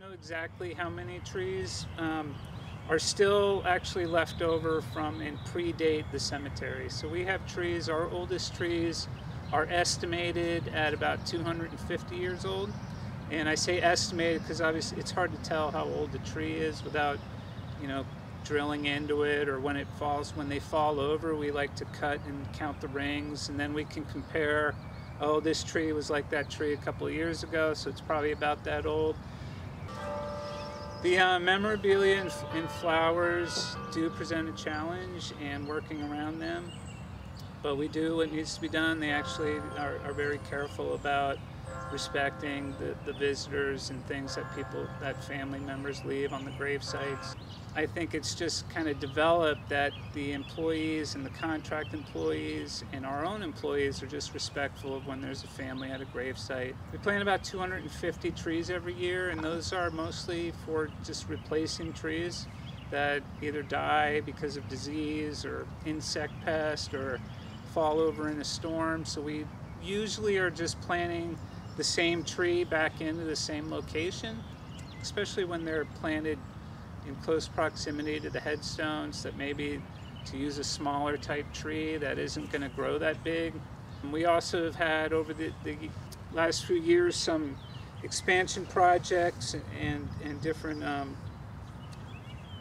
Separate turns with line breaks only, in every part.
Know exactly how many trees are still actually left over from and predate the cemetery. So we have trees, our oldest trees are estimated at about 250 years old. And I say estimated because obviously it's hard to tell how old the tree is without, you know, drilling into it, or when it falls, when they fall over, we like to cut and count the rings, and then we can compare, oh, this tree was like that tree a couple of years ago, so it's probably about that old. The memorabilia and flowers do present a challenge, and working around them, but we do what needs to be done. They actually are very careful about respecting the visitors and things that family members leave on the grave sites. I think it's just kind of developed that the employees and the contract employees and our own employees are just respectful of when there's a family at a grave site. We plant about 250 trees every year, and those are mostly for just replacing trees that either die because of disease or insect pest or fall over in a storm. So we usually are just planting the same tree back into the same location, especially when they're planted in close proximity to the headstones, that maybe to use a smaller type tree that isn't going to grow that big. And we also have had over the last few years some expansion projects and different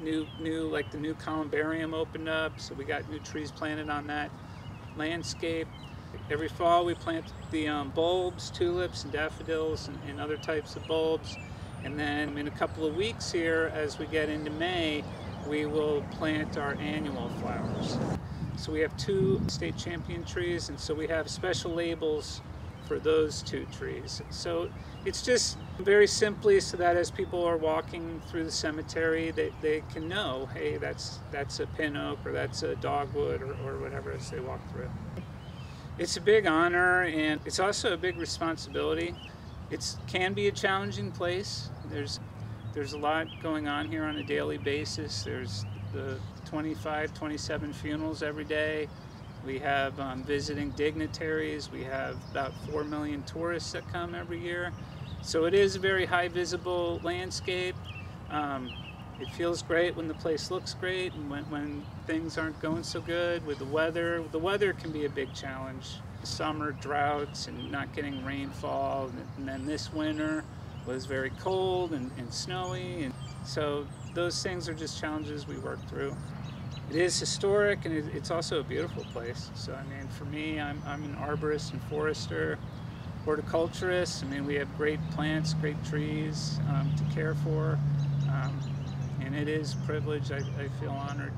new like the new columbarium opened up, so we got new trees planted on that landscape. Every fall we plant the bulbs, tulips and daffodils and other types of bulbs. And then in a couple of weeks here, as we get into May, we will plant our annual flowers. So we have 2 state champion trees, and so we have special labels for those 2 trees. So it's just very simply so that as people are walking through the cemetery, they can know, hey, that's a pin oak or that's a dogwood or whatever as they walk through. It's a big honor, and it's also a big responsibility. It can be a challenging place. There's a lot going on here on a daily basis. There's the 25, 27 funerals every day. We have visiting dignitaries. We have about 4 million tourists that come every year. So it is a very high visible landscape. It feels great when the place looks great, and when things aren't going so good with the weather. The weather can be a big challenge. Summer droughts and not getting rainfall, and then this winter was very cold and snowy, and so those things are just challenges we work through. It is historic, and it's also a beautiful place. So I mean, for me, I'm an arborist and forester, horticulturist. I mean, we have great plants, great trees to care for, and it is a privilege. I feel honored.